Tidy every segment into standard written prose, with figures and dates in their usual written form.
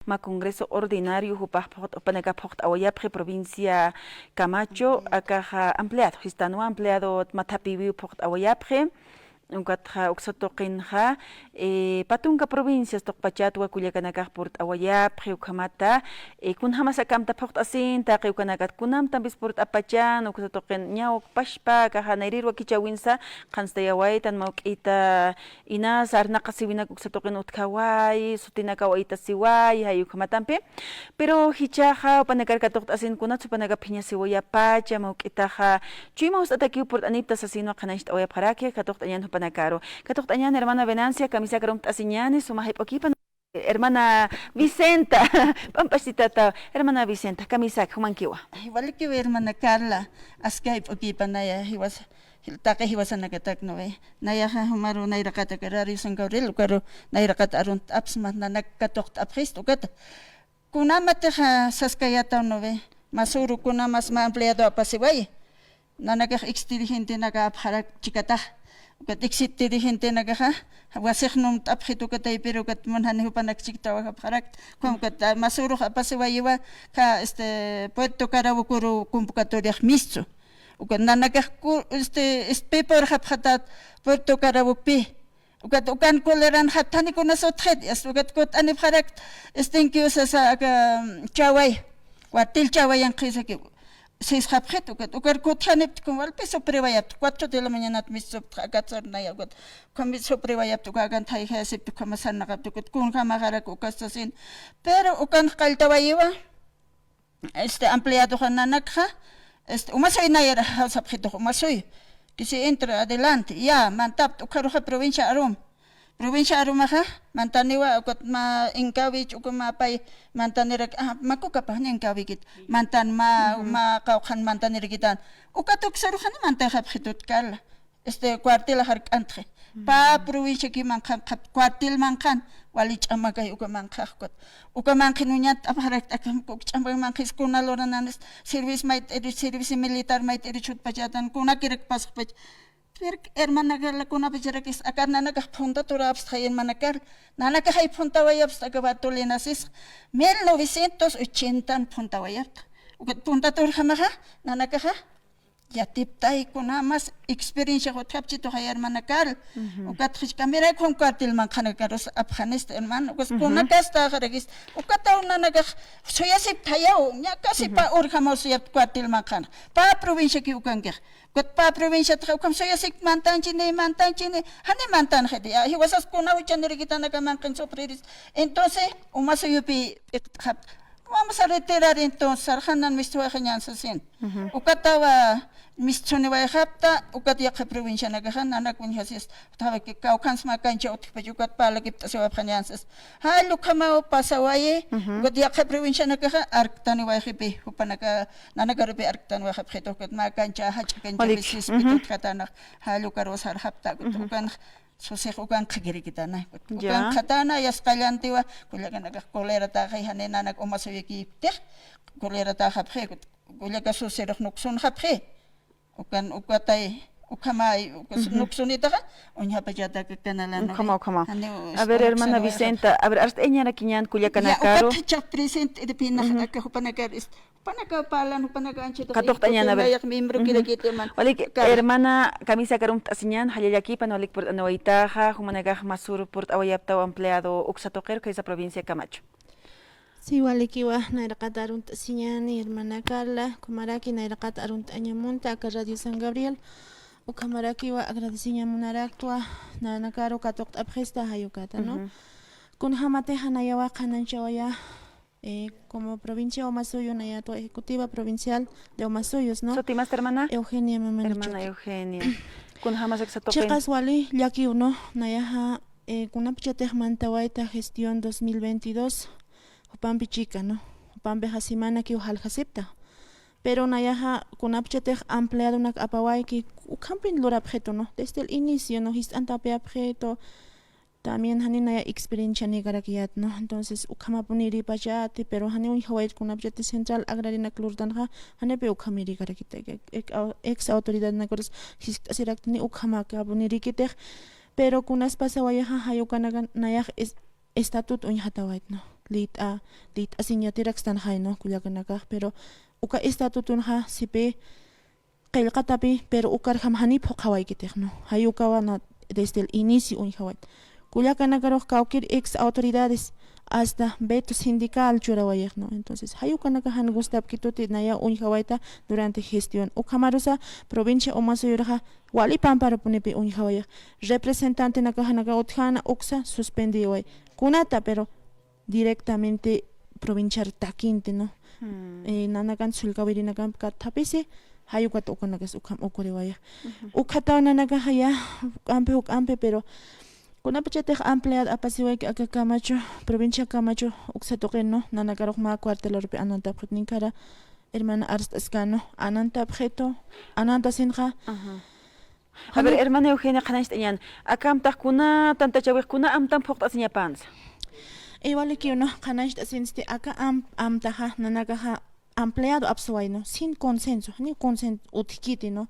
ma Congreso Ordinario Hupajpot Opanagapot Awayapre Provincia Camacho Akaja Ampliado Histano Ampliado Matapiwi Port Awayapre Unkatja Uxotoqinja Patunka provincias Tokpachatwa Culiacanacaj Port Awayapre Ukamata Kunhamasa Kamta Port Asinta Kiukanakat Kunam Tambis Port Apachan Uxotoqin Nyao Pashpa Kajanairirwa Kichawinsa Kanstayawaitan Maukita Inas Arnakasiwinak Uxotoqin Utkawai Sutinakawaita Siwai Hayukamatampe pero Hichaja Panakarkatot Asin Kunat Supanagapiña Siwaya Pacha Maukitaja Chimos Atakiu Port Anipta Sasino Kanashta Oyaparakia Katoktañan Panacaro. Katoktañan hermana Venancia, camisa carum tasiñanes, sumajip okipan. Hermana Vicenta, pampasitata, hermana Vicenta, camisa humankiwa. Igual que hermana Carla, ascaip okipan naya, he was Nagatak no way. Naya Humaru Nairakata Garari Sangaril, Garo, Nairakat Arunt Absman, Nanakatok Apristo Gata. Kunamata Saskayata no way, Masuru Kunamas ma empleado a Pasiway. Nanaka extirigente Naga Harak Chicata. Kat exit dirigente nagaha wasik num tapkhito katay pero kat manhan ho panaksikta wa parak kom kat masuro apasiwaiwa ka Puerto Carawukuro convocatoria misto ukat nanagah ku paper haphatat Puerto Carawupi ukat ukan koleran hatani ko nasothet as ukat kot ani parak thank you sa chaway watil chaway ang kisaki seis habjeto que tocar cochanet con el peso prevaya 4 de la mañana miso agatsar na yagot con miso prevaya to gagan thai hesip to kamasan na kapto kun kamagara ko kastasin pero ukan kaltawayiwa empleado hananakha umasoy na yara habjeto umasoy que se entra adelante ya mantap to karuha provincia Arumaha, Mantaniwa, got ma inkawich, ukuma pay, Mantanera, Makukapa, Ninkawikit, Mantan ma kaukan Mantanerigitan. Ukatuk Saruhan Mantahap hitut kal, quartil hark antre. Pa provincia ki mankan, quartil mankan, walich amagay ukamankhakot. Ukamankinunyat aparat akam cook chambang mankis kunaloranas, service might edit service militar might edit pajatan, kunakirik paspach. Hermana Carla kuna picharakis akar nanaka punta turabs hayen manakar nanaka hay punta wayabs tagabatulinasis 1980 punta wayab ukat punta tur hamaha nanaka ha ya tiptai kuna mas experiencia ko tapchito hay hermana Carla ukat khich kamera kon kartil man khanakaros Afghanistan hermano ukas kuna kasta kharagis ukataw nanaka soyasip thayaw nya kasi pa ur khamos yap kartil man khan pa provincia ki ukangger Got pa provincia kam so yasik mantan chine hane mantan khedi he was as kuna uchaneri kita nagamankin so preris entonces umaso yupi vamos a retirar entonces sarhanan mistuwa khanyan sasin ukatawa mistuni wa hapta ukatiya ka provincia nagahan anak kun hasis tawa ki kaukans makancha utpajukat palagip ta sa khanyan sas halu kama pasawaye ukatiya ka provincia nagaha arktani wa khipe upanaka nanagarupe arktani wa khapheto kat makancha hachakancha bisis pitut katana halu karosar hapta ukan sosek ukan khagiri kita na ukan khatana yaskalyantiwa kulaga naga kolera ta khay hanena nag umasoyeki teh kolera ta khaphe kulaga soserok nukson khaphe ukan ukatay ukamay nuksunita ka unya pajata ka kanalan Kama a ver hermana Vicenta a ver hasta eñara kiñan Culiacanacaro ya ukat present de pinaka ka hupanagar is panaka palan hupanaga anchita Katoktañan a ver miembro kidakite man Walik hermana camisa karum tasiñan halayaki panolik por anawaitaja humanagaj masur por awayapta empleado uxatoquer que esa provincia Camacho Sí, walikiwa nairakat arunt siñani hermana Carla, kumaraki nairakat arunt añamunta acá Radio San Gabriel. O kamarakiwa agradeciñamunaraktua nanakaro katok apresta hayukata, ¿no? Kun hamate hanayawa kananchawaya como provincia Omasoyo nayato ejecutiva provincial de Omasoyos, ¿no? ¿Sotimas hermana? Eugenia Mamanicho. Hermana Eugenia. Kun hamas exatoquen. Chicas wali yaki uno nayaha kunapchatej mantawaita gestión 2022. Hupampi chica, ¿no? Hupampi hasimana ki uhalhasipta. Pero nayaha kunapchatej empleado nak apawai ki ukampin lora objeto, ¿no? Desde el inicio, ¿no? Histantape objeto. También hanina ya experiencia negarakiat, ¿no? Entonces ukamapuni pachati, pero hani un hawait kunapchati central agrarina klurdanja, hanepe ukamiri garakita, ex autoridad nakoros hisiraktini ukamakapuni rikitej, pero kunas pasawayaha hayukanagan nayah estatut unyhatawait, ¿no? lit asignaturas tan hay no kuyakanaka pero uka estatutun ha sipe qillqatapi pero ukar hamhani phokhawaykitej no hayukawana desde el inicio unhawat kuyakanakaroq kawkir ex autoridades hasta veto sindical churawayaq no entonces hayukanaka han gustap kituti naya unhawayta durante gestión ukamarusa provincia umasuyurqa wali pampara punipi unhawayaq representante naka hanaka uthana uksa suspendiway kunata pero directamente provincia taquinte no nanakan sulkawirinakan katapisi hayukata ukanakas ukam ukuriwayaq ukata nanaka haya ampe pero kunapachatej empleado apasiwayki aka Camacho provincia Camacho uksatoqeno nanakaroq ma cuartelorpi anantapqit ninkara hermana Arstascano anantapqito anantasinqa a ver hermana Eugenia qanashtañan akamtaqkuna tantachawiqkuna amtan phuqt'asiñapansa igual que uno qanashtasinsti aka amtaja nanakaja empleado apsuwayno sin consenso ni consenso utkiti no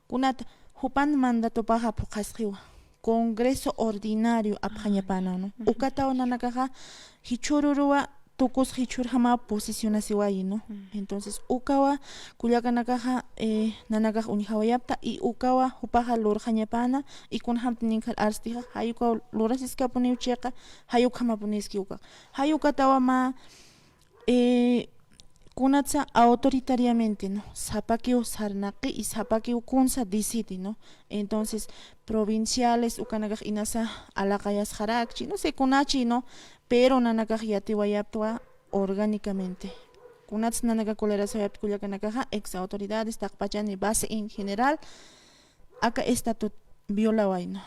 kunata hupan mandatopaja phuqasqiwa Congreso Ordinario apjañapana no ukataw nanakaja hichururua tukus hichurjama posicionasiway no entonces ukawa kullakanakaja nanakaja unihawayapta y ukawa hupaja lurjañapana y kunhamtininkal arstija hayuka lurasiskapuniucheqa hayukhamapuniski uka hayukatawa ma kunatsa autoritariamente no sapakiu sarnaqi y sapakiu kunsa decide no entonces provinciales ukanakaj inasa alaqayas jarakchi no sé kunachi no pero nanakaj yatiwayaptua orgánicamente kunats nanaka colerasayap kullakanakaja ex autoridades taqpachani base en general aka estatut violaway no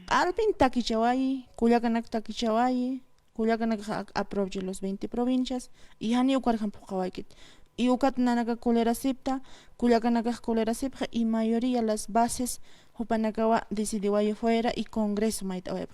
alpin takichaway kullakanak takichaway kullakanak aproveche los 20 provincias y hani ukarjan puqawaykit y ukat nanaka colerasipta kullakanakaj colerasipja y mayoría las bases hupanakawa decidiway fuera y congreso maitawayap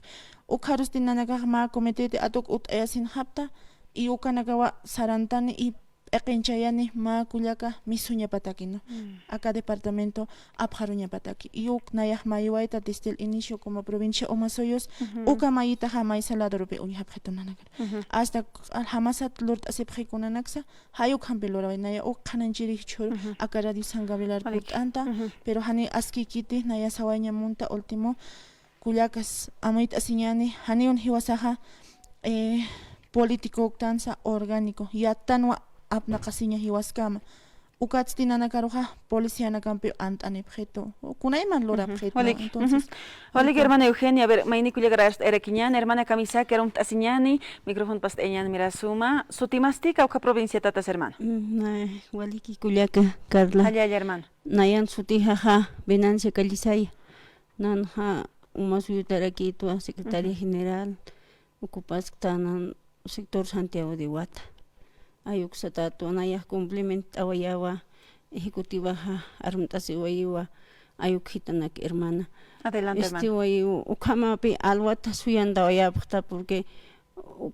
ukharusti nanakaj ma comitete atuk ut'ayasin hapta y ukanakawa sarantani y eqinchayani ma kullaka misuñapataki no acá departamento apjaruñapataki y uk nayaj mayuayta desde el inicio como provincia Umasoyos uka mayita jamay saladorope uñapjeto nanakar hasta alhamasat lurt asepjikunanaksa hayuk hampeloraway naya uk qananchirij chur acá radio San Gabriel anta pero hani askikiti naya sawayña munta último kullakas amayta asiñani hani un hiwasaja político uktansa orgánico yatanwa apnaqasiña hiwaskama ukatsti nanakaruja policiana campeón antanipjeto kunayman lorapjeto entonces Hola hermana Eugenia a ver mayni kullagrash erakiñan hermana Camisa que era un tasiñani micrófono pasteñan mira suma sutimasti uka provincia tatas hermana waliki kullaka Carla allá hermana nayan sutijaja Venancia Calizaya nanja umasuyutarakitwa secretaria general ocupastanan sector Santiago de Guata ayuk satatu nayaj complement awayawa ejecutiva arumtasiwaywa ayuk hitanak hermana adelante hermana wayu ukamapi alwata suyanda wayapta porque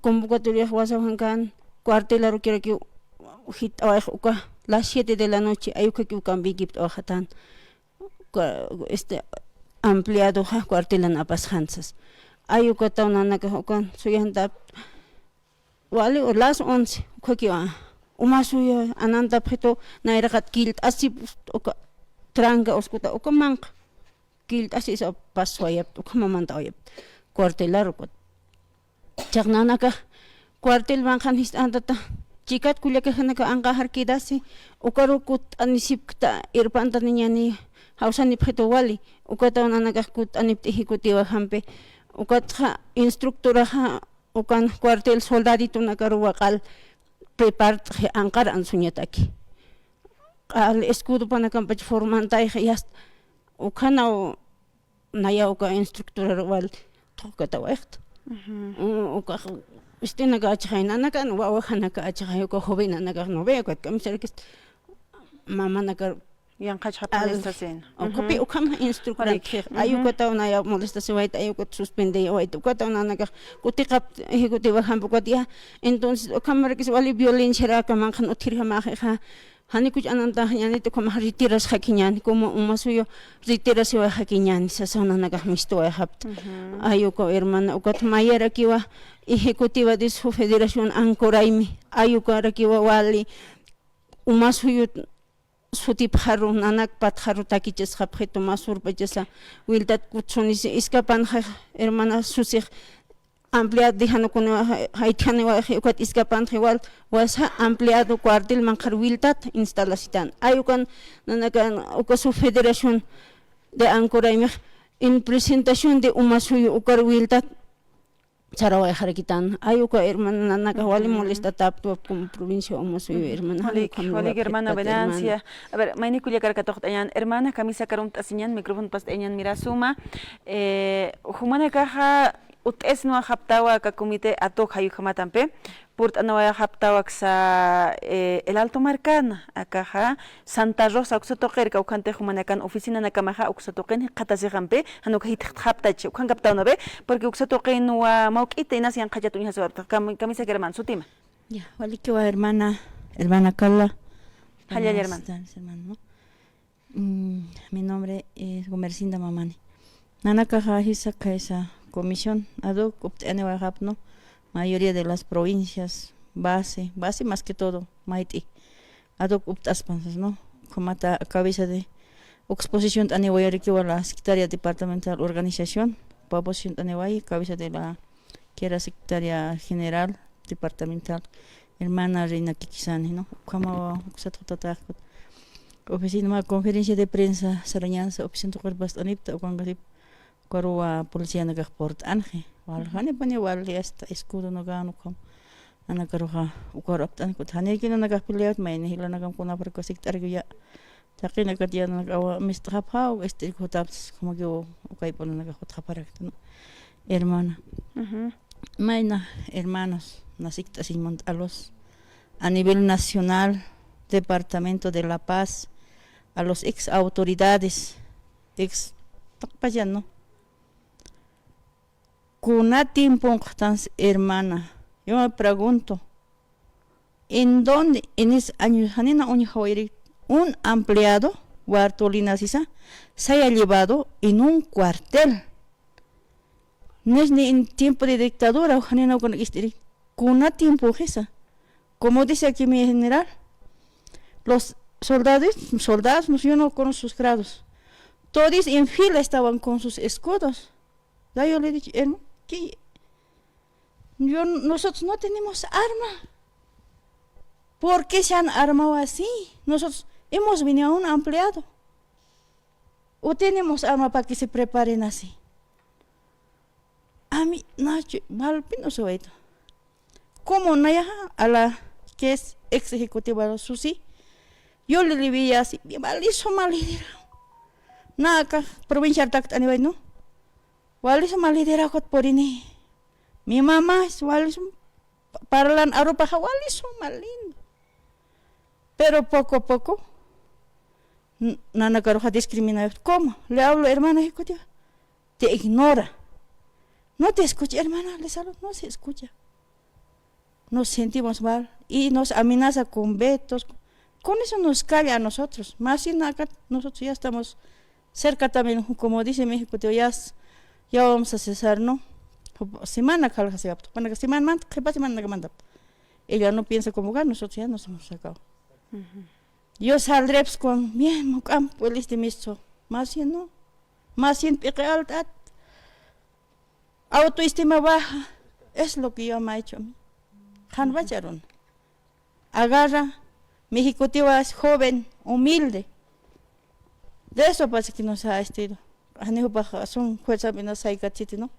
convocatoria wasawankan cuartelaro quiero que hit uka las 7 de la noche ayuk que ukambi gift ojatan ampliado cuartelan apashansas ayuk tawnanaka ukan suyanda wali o las 11 kokiwa umasuya ananta pheto nairakat kilt asip oka tranga oskuta oka manq kilt asis paswayap oka mamantayap cuartelaro kot chagnanaka cuartel bankan hist antata chikat kullaka hanaka anga harkidasi okarukut anisipta irpanta niñani hausani pheto wali okata nanaka kut anip ejecutivo hampe okatja instructora ukan cuartel soldadito nakaruwaqal prepart ankar ansuñataki al escudo panakampach formantay yas ukana naya uka instructor wal tokatawecht uka istina achhaina nakan wawahana ka achhay uka jovena nakar nove ka kamserkis mama nakar yang qach molestación okopi ukam instructor ayuko taw na ya molestación wait ayuko suspende wait ukata na naga kutikap ejecutiva hambukatia entonces ukam markis wali violencia ra kaman kan utirha ma kha Hanikuch ananta ñanito como retiras hakiñani como un masuyo retiras iwa hakiñani sasona naga misto hapt. Ayuko hermana ukat mayera kiwa ejecutiva de su federación Ancoraimi ayuko arakiwa wali un masuyo sutip haru nanak pat haru takiches habjeto masur bajesa wildat kutsunis iskapan hermana susig ampliado dejando con haitiane ukat iskapan igual wasa ampliado cuartel manjar wildat instalación ayukan nanakan uka su federación de Ancoraimi en presentación de umasuyo ukar wildat Saraway harakitan ayuka hermana nanaka wali molesta tapto como provincia umasuyo hermana Hola hermana Venancia. A ver, maini kulia karakatok ayan hermana camisa karunt asinyan micrófono pas ayan mira suma humana kaha utes no haptawa ka comité atok hayu hamatampe purt anawaya haptawa sa el Alto Marcán akaha Santa Rosa uksatoker ka ukante humana kan oficina nakamaha uksatoken qatasigampe hanuk hit haptache ukan kaptawna be porque uksatoken wa mauqita inasian qajatu ni hasawta camisa german sutima ya wali que wa hermana Carla Haya hermana hermano mi nombre es Gomercinda Mamani nanaka hisa kaisa comisión aduk uptene wa hapno mayoría de las provincias base más que todo maiti aduk uptaspansas no como cabeza de exposición anewayari que la secretaria departamental organización proposición aneway cabeza de la que era secretaria general departamental hermana Reina Kikisani no como oficina conferencia de prensa sarañanza oficina tuqarbas anipta ukangasip Karua policía naga port anje wal hane pani wal esta escudo no gano kom ana karuha ukarap tan ko hane kina naga piliat mai ne hila naga kuna par ko sektar ya takina ka dia naga wa mistra pau este ko taps como que ukai pon naga ko tapara hermana maina hermanos nasikta sin montalos a nivel nacional departamento de La Paz a los ex autoridades ex takpayano Kuna tiempo hermana, yo me pregunto, ¿en dónde en ese año un empleado, Guartolina Sisa, se haya llevado en un cuartel? No es ni en tiempo de dictadura, kuna tiempo esa. Como dice aquí mi general, los soldados, yo no con sus grados, todos en fila estaban con sus escudos. Ya yo le dije, hermano, que nosotros no tenemos arma. ¿Por qué se han armado así? Nosotros hemos venido a un empleado. ¿O tenemos arma para que se preparen así? A mí, no, no soy esto. Como Naya, a la que es ex ejecutiva de Susi, yo le vi así, malísimo, malísimo. Nada, acá, provincia de nivel, ¿no? Walis malidera kot por ini. Mi mamá es walis parlan arupa walis malin. Pero poco a poco nana karuja discrimina. ¿Cómo? Le hablo hermana ejecutiva. Te ignora. No te escucha, hermana, le hablo, no se escucha. Nos sentimos mal y nos amenaza con vetos. Con eso nos calla a nosotros. Más sin acá nosotros ya estamos cerca también, como dice mi ejecutivo, ya vamos a cesar, ¿no? Semana calja se apto. Cuando semana manda, ¿qué semana manda? Ella no piensa como gana, nosotros ya nos hemos sacado. Yo saldré pues, con bien, campo, el misto. Más bien, ¿no? Más bien, pique alta. Autoestima baja. Es lo que yo me he hecho a mí. Han Bacharon. Agarra. Mi ejecutiva es joven, humilde. De eso pasa que nos ha estado. Son fuerzas ¿no?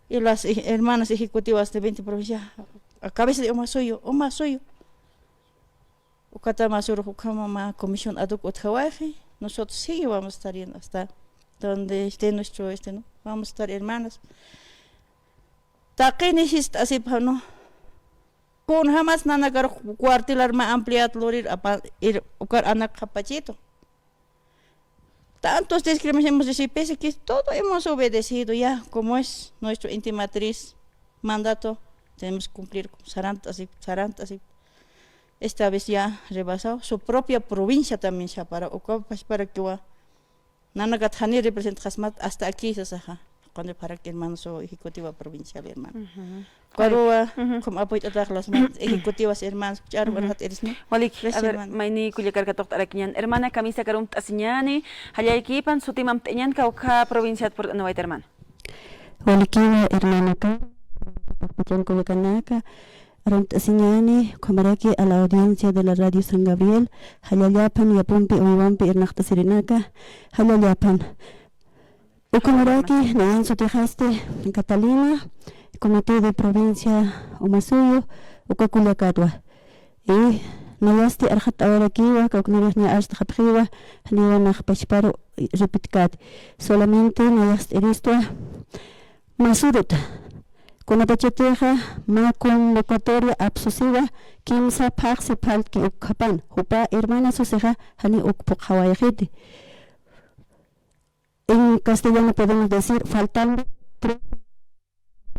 Y las hermanas ejecutivas de 20 provincias a cabeza de Oma Soyo. Ucatamasuro Hukamama Comisión Aduk Utjawaje, nosotros sí vamos a estar hasta donde esté nuestro ¿no? Vamos a estar hermanas. Taque necesita así, ¿no? Con jamás nanagar cuartel arma ampliado lorir a ir ucar anak capachito. Tantos discriminaciones hemos decidido, pese que todo hemos obedecido ya, como es nuestro intimatriz mandato, tenemos que cumplir con sarantas y esta vez ya rebasado su propia provincia también ya para que va nana gatjani representa hasta aquí cuando para que hermano su ejecutiva provincial hermano Cuando como apoyo a las ejecutivas hermanos ya Walik, a ver, maini kulikar katok arakinyan. Hermana kamisa karum tasinyani, halaykipan sutimam teñan kauka provincia por Nueva hermana. Walikiwa hermana ka, pachan kulikanaka, arum tasinyani, kumaraki a la audiencia de la radio San Gabriel, hayayapan yapumpi uwampi irnakta sirinaka, hayayapan. Ukumaraki, nayan sutihaste, Catalina, Comité de Provincia Umasuyo, Ukakuliakatwa. Y Nayasti Arhat Awarakiwa, Kauknirasnia Ashtapriwa, Niwanach Pachparo Repitkat. Solamente Nayast Eristua Masurut. Con la pacheteja, ma convocatoria absusiva, Kimsa Parsi Palki Ukapan, Hupa Hermana Suseja, Hani Ukpokawayajiti. En castellano podemos decir faltando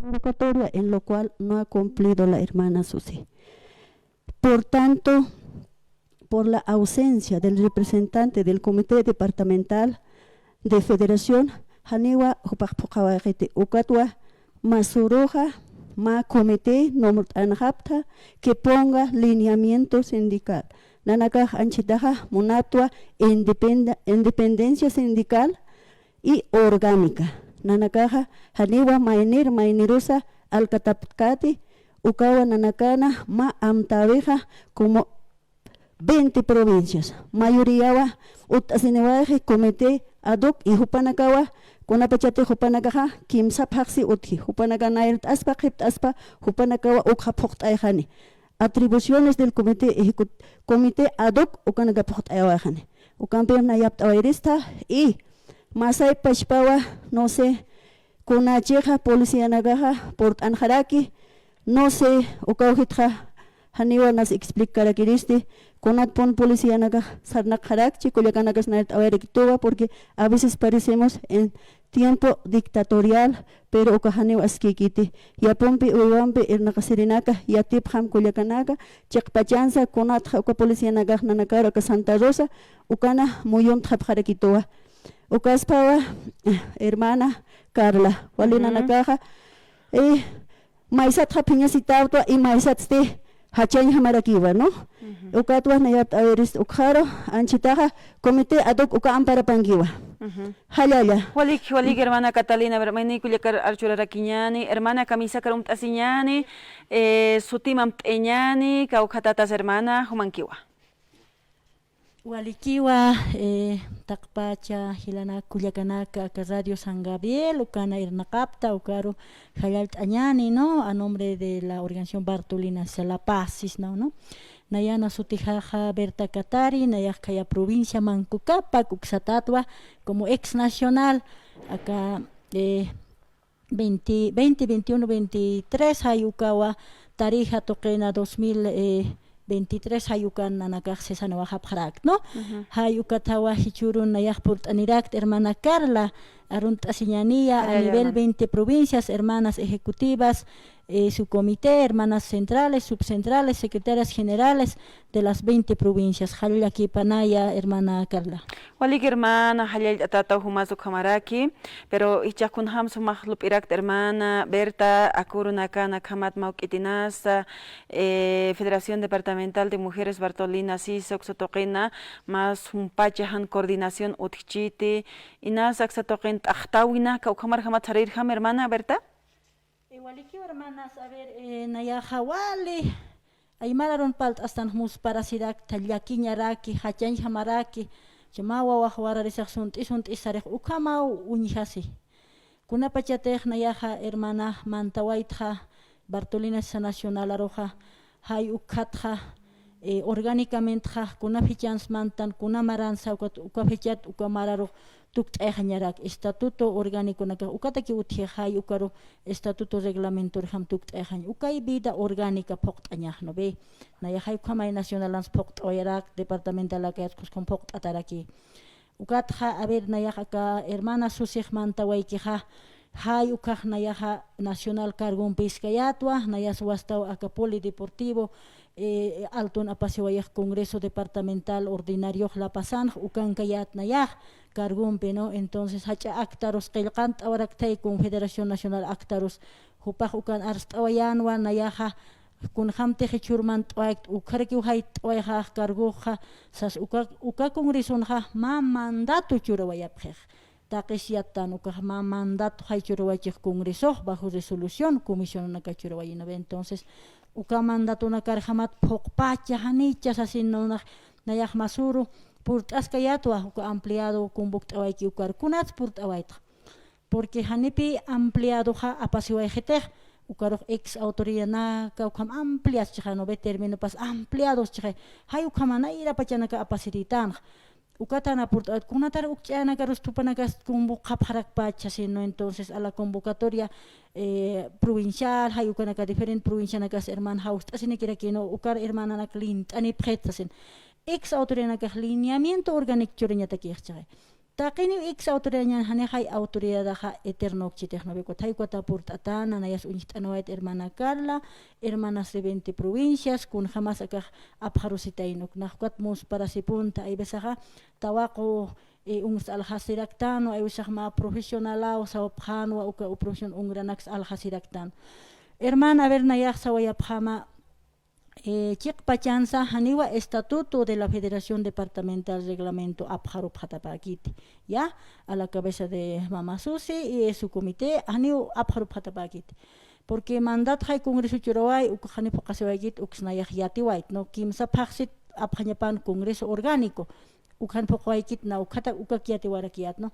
convocatoria en lo cual no ha cumplido la hermana Susi. Por tanto, por la ausencia del representante del Comité Departamental de Federación, Haniwa Hupakpokawajete Ukatwa, Masuroja, Ma Comité Nomut Anhapta, que ponga lineamiento sindical. Nanaka Anchitaja, Munatua, independencia sindical y orgánica. Nanakaja, Haniwa Mainirusa, Alcatapcati, Ukawa Nanakana, Ma Amtaveja, como 20 provincias. Mayoría Utasinewaje, Comité ad hoc y Hupanakawa, Kunapachate Hupanakaja, Kimsa Paxi Uti, Hupanakanair Aspa, Hipt Aspa, Hupanakawa Ukhapocht Ayhani. Atribuciones del comité ad hoc, Ukanagapocht Ayhani. Ukampion Nayapt Airista y Masai Pachpawa, no sé, Kunacheja, Policía Nagaja, Port Anjaraki, no sé, Ukaujitra, Haniwa nas explicar aquí Kunat pon Policía Nagaja, Sarnak Harakchi, Kuliakanagas Nait Averiktuba, porque a veces parecemos en tiempo dictatorial, pero Ukahaniwa Askikiti, Yapompi, Uwampi, Irnakasirinaka, Yatipham Kuliakanaga, Chakpachanza, Kunat, Uka Policía Nagaj Nanakara, Santa Rosa, Ukana, Muyon Trapharakitoa. Ukaspawa, hermana Carla, Walina Nakaja, Maisat Hapiña Citautua y Maisat de Hachain Hamarakiva, ¿no? Ukatua Nayat Averis Ukharo, Anchitaja, Comité ad hoc Uka Ampara Pangiwa. Halala. Walik, hermana Catalina, hermana Kulikar Archurarakiñani, hermana Camisa Karum Tasiñani, Sutimam Teñani, Kaukatatas hermana, Humankiwa. Walikiwa takpacha hilana Culiacanaka Radio San Gabriel ukana irnaqapta ukaro Hayalt Añani, no, a nombre de la organización Bartolina La Paz, no, Nayana Sutijaja Berta Katari, Nayakaya provincia Mancucapa, Cuxatatwa, como ex nacional, acá 20, 21, 23, Hayukawa, Tarija Toquena 2023 hayukan nanakaj sesana wahapharak, no? Hayukatawa hichurun nayahpurt anirakt hermana Carla, arunt asiñanía a nivel 20 provincias, hermanas ejecutivas, su comité, hermanas centrales, subcentrales, secretarias generales de las 20 provincias. Halaki Panaya, hermana Carla. Walik hermana Halil Atata Humazu Kamaraki, pero Ichakun Hamsu Mahlup Irak hermana Berta Akurunaka Nakamat Maukitinas, Federación Departamental de Mujeres Bartolina Siso Xotoquena, más un pachahan coordinación Utchiti, Inas Axatoquen Achtawina, Kaukamar Hamatzarir Ham, hermana Berta. Igualiki hermanas, a ver, Nayahawali, Aymararon Palt Astan Mus Parasidak, Talyakiñaraki, Hachan Hamaraki, Chamawa Wahwararisasunt, Isunt Isarek, Ukamau, Unihasi. Kunapachatech Nayaha, hermana Mantawaitha, Bartolina Nacional Aroja, Hay Ukatha, orgánicamente, Kunafichans Mantan, Kunamaranza, Ukafechat, Ukamararo. Tukt ejanyarak estatuto orgánico naka ukataki uthihay ukaro estatuto reglamento ham tukt ejan ukay vida orgánica pokt anyah no be nayahay kamay nacional lans pokt oyarak departamental akas kon pokt ataraki ukatha aber nayaka hermana susih mantawayki hay ukah nayaha nacional cargon pescayatwa nayas wastaw aka polideportivo Alton apasiwayaj Congreso Departamental Ordinario la pasan ukan kayat nayaj cargumpe, ¿no? Entonces hacha actaros qilqant awaraktay Confederación Nacional Actaros hupaj ukan arstawayanwa nayaja kun hamte hechurman toact ukarki uhay toaja cargoja sas uka congresonja ma mandato churawayapjej taqisiyatan uka ma mandato hay churawaychej congreso bajo resolución comisión nakachurawayinabe. Entonces uka mandato nakarjamat pokpacha hanicha sasinona nayaj masuru purtaskayatwa uka ampliado kumbuktawaiki ukar kunat purtawaita porque hanipi ampliado ja apasiwayjetej ukarok ex autoridad na ukam amplias chija no ve término pas ampliados chija hay ukamana ira pachana ka apasiditan ukatana purt kunatar ukchana karus tupanakas kumbukapharak pacha sino. Entonces a la convocatoria provincial hay ukanaka diferente provincia nakas herman house asini kira kino ukar hermana nak lint ani pretasin ex autoridad nak lineamiento orgánico churinya takirchai Taqini ex autoridad hay autoridad eterno chitecnobeco taikuata purtatana nayas unitanoet hermana Carla hermanas de 20 provincias kun jamás acá abjarusitainok nahuat mus para si punta ay besaja tawaco uns alhasiraktano ay usahma profesional o saopjano o ka profesion ungranax alhasiraktan hermana ver nayas sawayapjama Chik Pachansa Haniwa Estatuto de la Federación Departamental Reglamento Abjaro Patapakiti, ya a la cabeza de Mama Susi y su comité Haniu Abjaro Patapakiti. Porque mandat hay Congreso Churawai, Ukahani Pokasewagit, Uxnayah Yatiwait, no Kimsa Paxit Abhanyapan Congreso Orgánico, Ukan Pokwaikit, na Ukata Ukakiati Warakiat, no.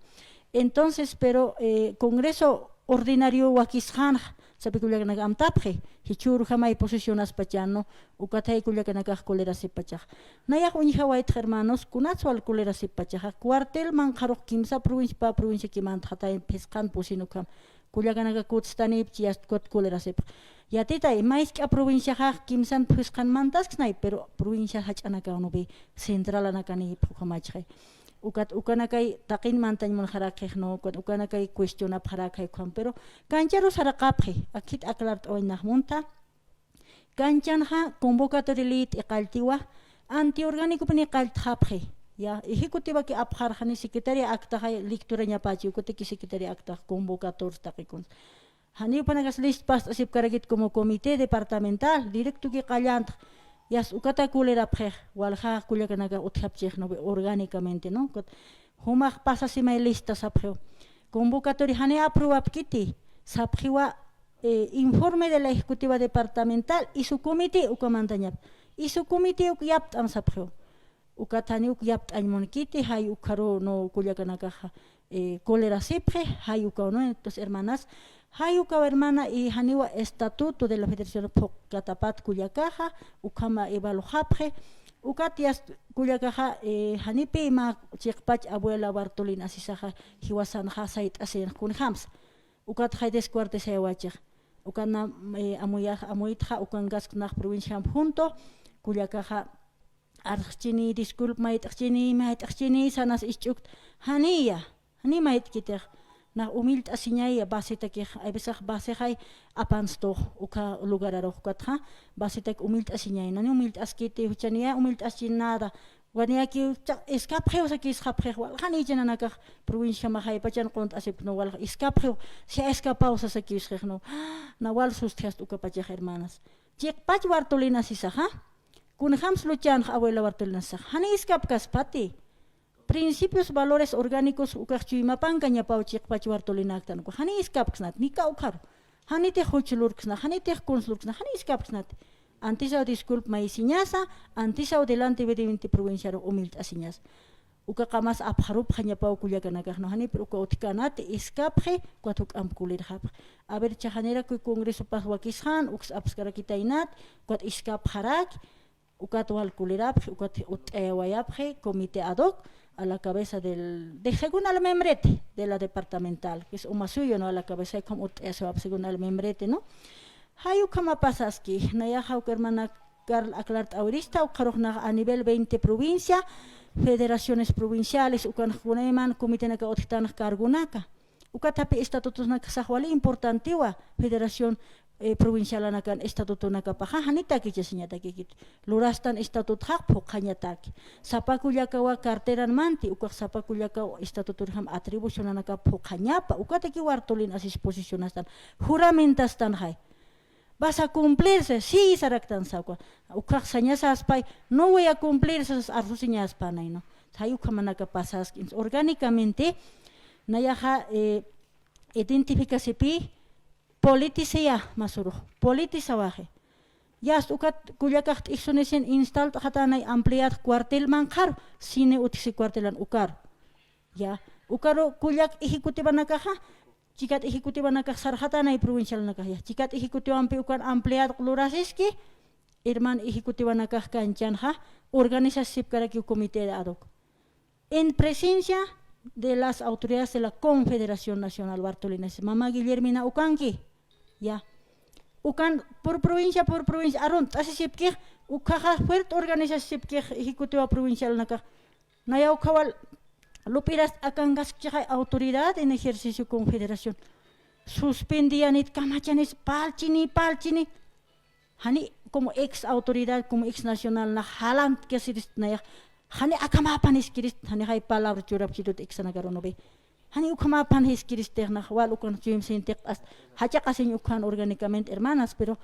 Entonces, pero Congreso Ordinario Wakishan, sabi ko lang nag-amtaphe, hichuru kamay posicionas pachano, ukatay ko lang nagkakulera si pachak. Nayak unyihawait hermanos, kunatswal kulera si pachak, kwartel man karok kimsa provincia kimant hatay peskan pusinukam, kulang nagkakutstanip chiyast kot kulera si pachak. Yatitay, mais ka provincia hak kimsan peskan mantas knay, pero provincia hachanakaunubi, central anakani pukamachkay. Ukanakay takin mantañ mon harakej no ukanakay cuestiona harakay kwan pero kancharo sarakapje akit aklart oy nahmunta kanchanha convocatoria lit iqaltiwa antiorgánico pani qaltjapje ya ejecutiva que abjarjani secretaria acta lectura ñapachi ukoteki secretaria acta convocator taqikun hani panagas list pas asip karagit como comité departamental directo que qallant Yas ukata kulera prej walha kulakanaga uthapchej no orgánicamente no humaj pasa si may lista sapjo convocatoria hane aprueba kiti sapjiwa informe de la ejecutiva departamental y su comité ukamantañap y su comité ukyapt am sapjo ukatani ukyapt añmon kiti hay ukaro no kulakanaga kolera sipje hay ukano entonces hermanas Hayuka hermana y Haniwa Estatuto de la Federación Pokatapat Kuyakaja, Ukama Evaluapje, Ukatias Kuyakaja, Hanipi ma Chikpach abuela Bartolina Sisaja, Hiwasan Hasait Asen Kunhams, Ukat Haides Cuartes Ewachir, Ukana Amuitja, Ukangask nach provincia junto, Kuyakaja Archini, disculp mait Archini, Sanas Ischuk, Hania, Hanimait Kiter. Na umilt asiñay basita que ay besaj basejay apansto uka lugar aro katha basita umilt asiñay nani umilt askite huchania umilt asinada wania ki escape o sea que escape wal hani jana naka provincia mahay pachan kont asip no wal escape se escapa o sea que no na wal sustias uka pacha hermanas chek pach Bartolina sisaha kun hams luchan abuela Bartolina sah hani escape kaspati principios valores orgánicos ukachima caña pauchik pachuartolinactan ko hani iskapksnat nika ukar hani te hochulurksna hani te konslurksna hani iskapksnat antisa disculp maisiñasa antisa delante de 20 provincial humilt asiñas ukaqamas abharup caña pau kuyakanakno hani pero ko utkanat iskapje kwatuk amkulir hab a ver chahanera ko congreso paswakishan ux abskarakitainat kwat iskap harak ukatwal kulirap ukat utewayapje comité ad hoc a la cabeza según al membrete de la departamental, que es Umasuyo, ¿no? A la cabeza de como eso, según al membrete, ¿no? Hayu kama pasaski, naya hau hermana Carl Aclart Aurista, ukarokna a nivel 20 provincia, federaciones provinciales, ukan huneman, comité na kaotitan kargunaka. Ukatapi estatutos na kasahwali importantiwa, federación provincial anakan estatuto nakapaja hanita que señata que lurastan estatut hak pokanyataki sapakullakawa carteran manti ukak sapakullakawa estatuto ham atribución anaka pokanyapa ukateki wartolin asis posicionastan juramentastan hay vas a cumplirse sí saraktan sakwa ukak sañasas pay no voy a cumplir esas arrusiñas panay no hay ukamanaka pasas orgánicamente nayaha identificación politisaya masuro politisa waje ya ukat kuliakat isunesen install hatanay ampliar cuartel manjar sine utisi cuartelan ukar ya ukaro kuliak ejecutiba nakaja chikat ejecutiba nakaj sarhatanay provincial nakaja chikat ejecutiba ampi ukar ampliar lurasiski herman ejecutiba nakaj kanchanja organización para que comité de ad hoc en presencia de las autoridades de la Confederación Nacional Bartolinense Mama Guillermina Ukanki ya ukan por provincia aron así sepke ukaja fuerte organización sepke ejecutiva provincial naka naya ukawal lupiras akangas chiha autoridad en ejercicio confederación suspendían kamachanes palchini hani como ex autoridad como ex nacional na halan que se naya hani akamapan iskiris hani hay palabra churap chidut ex nagaronobe hani ukamapan iskiris terna wal ukon chim sintek as hacha kasin ukan orgánicamente hermanas pero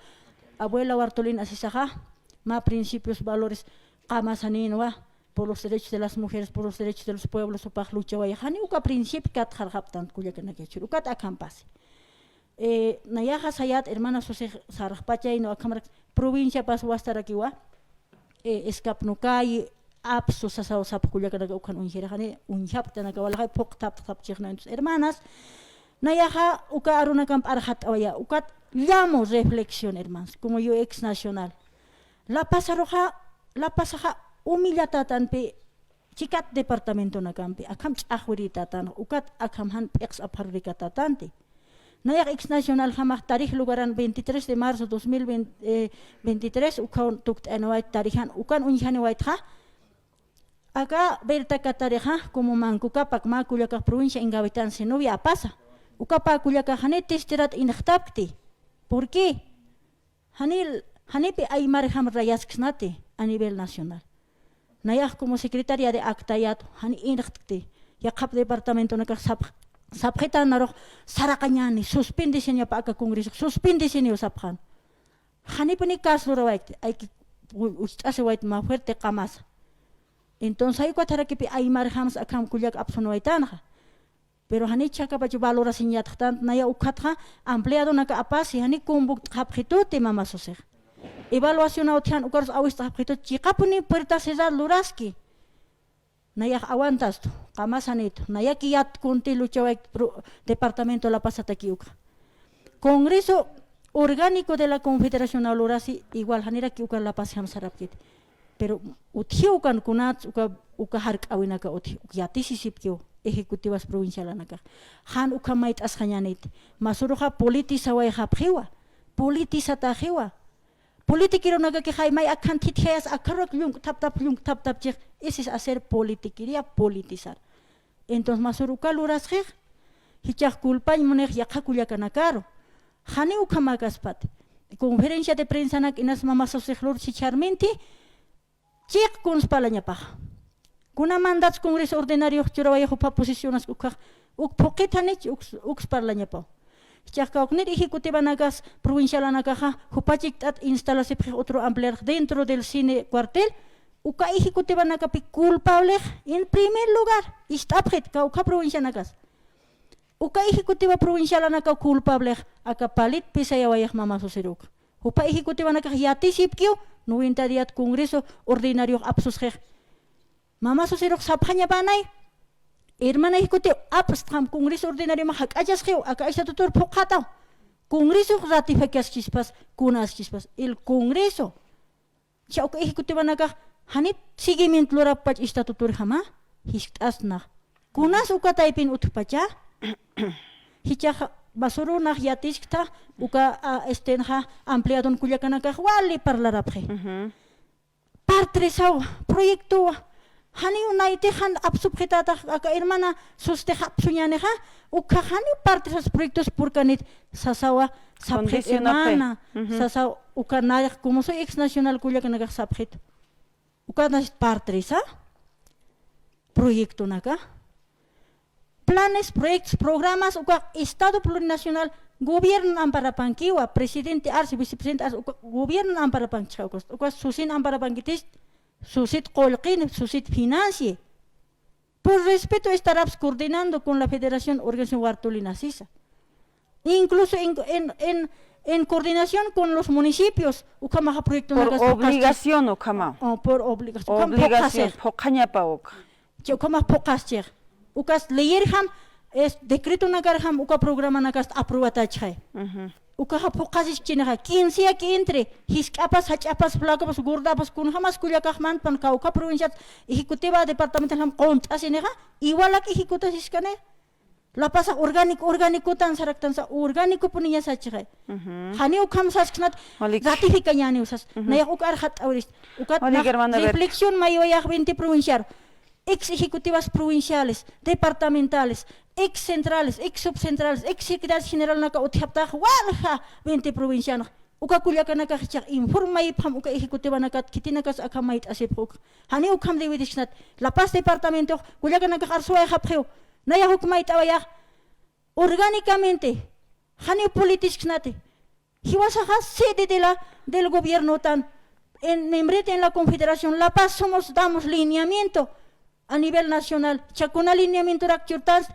abuela Bartolina asisaja ma principios valores kamasaninwa por los derechos de las mujeres por los derechos de los pueblos upaj lucha waya hani uka principio kat harhaptan kullakana ke churukat akampas nayaja sayat hermanas sose sarpachay no akamar provincia pas wastarakiwa escapnukai apso sasao sapukullakana ukan unjirahani unjaptana kawalhay poktap chikna hermanas nayaja uka aruna camp arhat awaya ukat llamo reflexión hermanos como yo ex nacional la pasaja humillatatan pe chikat departamento na campi akam chahwiritatan ukat akam han ex aparricatatanti nayak ex nacional jamás tarikh lugaran 23 de marzo 2023 ukan tukt anway tarihan ukan unjani waitha acá verta catareja como mancuca pacma cuyaca provincia en Gavitan Senovia pasa ucapa cuyaca hanete estirat inachtapti ¿por qué hanepe aymar ham rayasknate a nivel nacional nayah como secretaria de actayat hani inachtapti yakap departamento na sabjeta naro sarakanyani suspende senya pa aka congreso suspende senyo sabjan hanepe ni caso rawait hay que ustase wait ma fuerte kamasa entonces hay cuatro que aymar hams akam kuliak absonoitanja pero hani chaka pachu valoración ya tan naya ukatja empleado naka apasi hani kumbuk habjitote mama soser evaluación autian ukars awista habjitot chikapuni puerta cerrar luraski naya aguantas tu kamasanito naya kiyat kunti luchawek departamento la pasata kiuka congreso orgánico de la confederación alurasi igual hanira kiuka la pasam sarapkit pero utiukan kunat uka hark awinaka uti yatisisipkio ejecutivas provincialanaka han ukamait ashanyanit masuruja politisa way haphiwa politisa tahiwa politikiro naga que hay mai akantit hayas akarok yung tap chik ese es hacer politiquería politizar entonces masuruka luras khir hichak kulpañ moneh yaqakullakanakaro hani ukamagaspat conferencia de prensa nak inas mamasos sehlur chicharmenti chik kuns palañapaj kuna mandats congreso ordinario churawayajo pa posiciones ukaj poquetanich ux parlañapa chaka oknir ejecutiva nagas provincial anakaja hupachik tat instalación otro ampliar dentro del cine cuartel uka ejecutiva nakapi culpable en primer lugar istapjet ka provincia nagas uka ejecutiva provincial anaka culpable akapalit pisayawayaj mama soseruk hupa ejecutiva nakaj yatisipkio 90 días congreso ordinario absusjer mama soseruk saphaña banay hermana ejecutiva abstram congreso ordinario mahak ayasjeo aka estatutor pokata congreso ratificas chispas kunas chispas el congreso chauka ejecutiva nakaj hanit seguimiento lora pach estatutor jama histasna kunas ukataipin utpacha hicha basuru nah yatiskta uka estenja ampliado kullakanaka wali parlarapje partresau proyecto hani unaite han absubjetata aka hermana susteja absuñaneja uka hani parte de los proyectos purkanit sasawa sabjet hermana sasawa uka naya como soy ex nacional kuya que naga sabjet uka nas parte esa proyecto naga planes proyectos programas uka estado plurinacional gobierno amparapanquiwa presidente arsi vicepresidente arsi gobierno amparapanquiwa uka susin amparapanquitis susit colquín, susit financie. Por respeto estarás coordinando con la Federación Organización Bartolina Sisa. Incluso en coordinación con los municipios. Por obligación, Ukama. Por obligación. Obligación, Pokañapauk. Yo como pocas cher. Ukas leerham es decreto nagarham uka programa nagas aprobata chay. Uka pocas chinaha 15 que entre hiscapas hachapas placas gordapas con jamás cuya kahman pan kauka provincia ejecutiva departamental ham contas enega igual a que ejecutas iskane la pasa orgánico tan saraktansa orgánico punya sachre hani ukam sasknat ratifica yani usas na ukar hat auris ukat reflexión mayo ya 20 provincial ex ejecutivas provinciales, departamentales, ex centrales, ex subcentrales, ex secretario general naka utihapta walha 20 provincianos. Uka kuliaka naka chak informa ipam uka ejecutiva naka kitinakas akamait asepuk. Hani ukam de widisnat La Paz departamento kuliaka naka arsua hapeu. Naya hukmait awaya orgánicamente hani politisnate. Hiwasaha sede del gobierno tan en membrete en la Confederación La Paz damos lineamiento a nivel nacional, chacun alineamiento rakchurtans,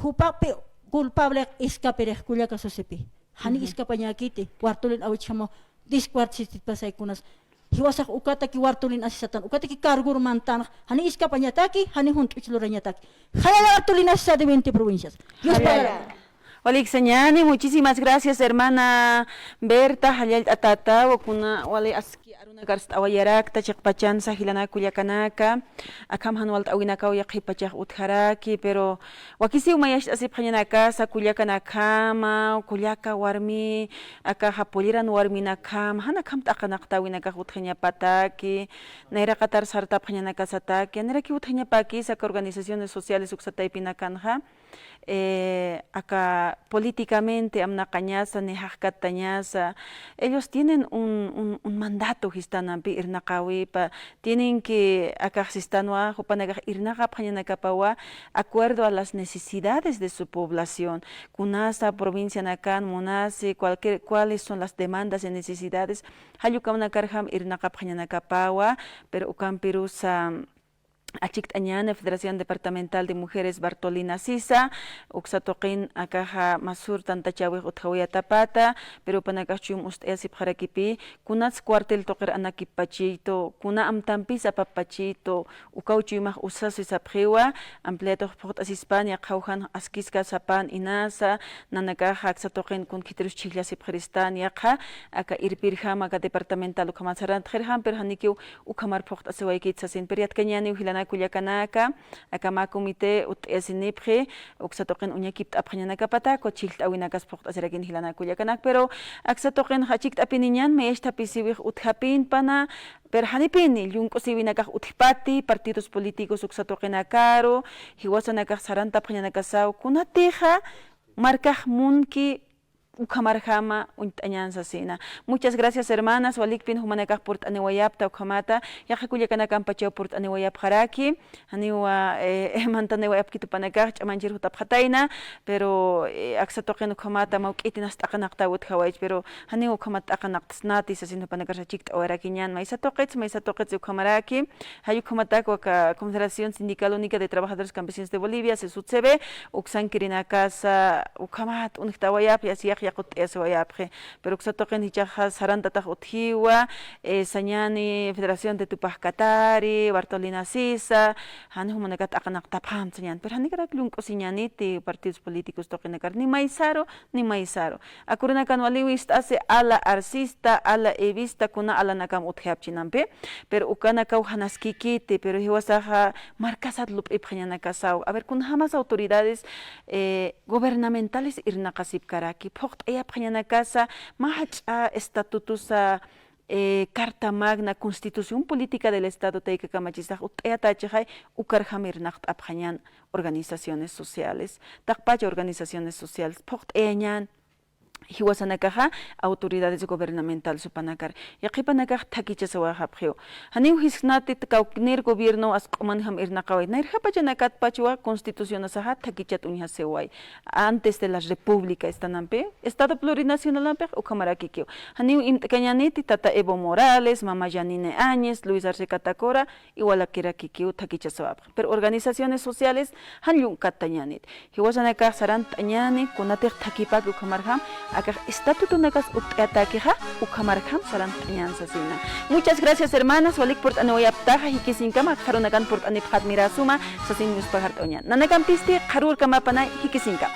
hupape culpable escapere kuya kasosepi. Hani escapanya kiti, wartulin awchamo, disquart sistit pasay kunas. Hiwasak ukata ki wartulin asisatan, ukata ki cargur mantan, hani escapanya taki, hani hunt uchloranya taki. Hayala wartulin asisa de 20 provincias. Dios para. Walik Señani, muchísimas gracias, hermana Berta, Hayal Atata, Wakuna, Wale Aski, Aruna Garst Awayarak, Tachakpachan, Sahilana Kuyakanaka, Akam Hanwalt Awinaka, Yakipachak Utharaki, pero Wakisi Umayash Asiphanaka, Sakuyakanakama, Kulyaka Warmi, Aka Hapoliran Warminakam, Hanakam Takanakta Winaka Uthanya Pataki, Nairakatar Sarta Panyanaka Sataki, Neraki Uthanya Paki, Saka Organizaciones Sociales Uxataipinakanja. Acá políticamente amna cañaza ni tañaza ellos tienen un mandato histanampi irnaqawipa tienen que acá sistanwa hupanaga irnaqa phañanakapawa acuerdo a las necesidades de su población kunasa provincia nakan munasi cuáles son las demandas y necesidades hayukamna karham irnaqa phañanakapawa pero ukampirusa Achik Añana, Federación Departamental de Mujeres Bartolina Sisa, Uxatoquin, Akaja Masur, Tantachawi, Utjawia Tapata, pero Panakachum Ustesi Harakipi, Kunats Cuartel Toker Anakipachito, Kuna Amtampisa Papachito, Ukauchimah Usas Sapriwa, Ampliato Portas Hispania, Kauhan Askiska Sapan Inasa, Nanakaja, Xatoquin, Kun Kitrus Chilia Sipristania, Aka Irpirham, Aka Departamental Ukamazaran Trerham, Perhanikiu, Ukamar Portas Waikitsas in Periat Kenyani, Hilana Kuyakanaka, Akama Comité, Esinipre, Uxatoquen Uñakip Aprenaka Pataco, Chilt Awinakas Port Azeragin Hilana Kuyakanak, pero Axatoquen Hachik Apinian, me esta pisibich Uthapin Pana, Perhanipin, Yunkosibinaka Uthipati, partidos políticos Uxatoquen Acaro, Hiwasanaka Saranta Prenakasau, Kunateja, Markaj Munki. Ukamarjama untañanza sina. Muchas gracias hermanas. Walikpin humanakaj port anewayapta ukamata. Yajakuyakanaka ampachao port anewayap haraki. Aniwa mantanewayap kitupanakaj chamanjir hutapjataina. Pero aksatoqen ukamata maukitinas takanakta uthawaich. Pero aniwa ukamat takanaktasnati sa sinupanakaj chikta oerakiñan. Maisatoqets ukamaraki. Hayukamatako waka Confederación Sindical Única de Trabajadores Campesinos de Bolivia, SESUTCB. Uksankirinakasa ukamat uniktawayap yasiyak yakut esoyapre pero xatoquen hichaja saranta tajothiwa sañani Federación de Tupajkatari Bartolina Sisa hanhumanekat akanak tapham sañan pero hanikarak lunk osiñaniti partidos políticos toqenakar ni maisaro akuranakan waliwist hace ala arsista ala evista kuna ala nakam uthiapchinampe pero ukanaka uhanaskikiti pero hiwasaja marcasat lup iphañanakasau a ver kun jamás autoridades gubernamentales irnaqasip karaki ella pañana casa mahacha estatutusa Carta Magna, Constitución Política del Estado Teika Kamachisaj, Utayatachaj, Ukarhamir Nacht Abhañan, organizaciones sociales, Takpacha organizaciones sociales, Pocht Eñan, Hiwasanakaja, autoridades gubernamentales supanakar. Yakipanakaj takichasawahabhio. Haniu hisnatit kauknir gobierno ascomanham irnakawai. Nairhapachanakat pachua constitución asaha takichat unhasewai. Antes de la república estanampe, Estado plurinacional ampe o camarakikio. Haniu imtakañaniti tata Evo Morales, Mama Yanine Áñez, Luis Arce Catacora, igualakira kikio takichasawab. Pero organizaciones sociales hanyun katañanit. Hiwasanakaj sarant añani, konatir takipak ukamarham. Acá estatuto nagas ataqueja ukamarkham salam sasina. Muchas gracias hermanas, walik port anoyaptaja hikisinkama karunagan port aniphat mirasuma sasin news pagart oñan. Nanagan pisti karur kama panay hikisinkam.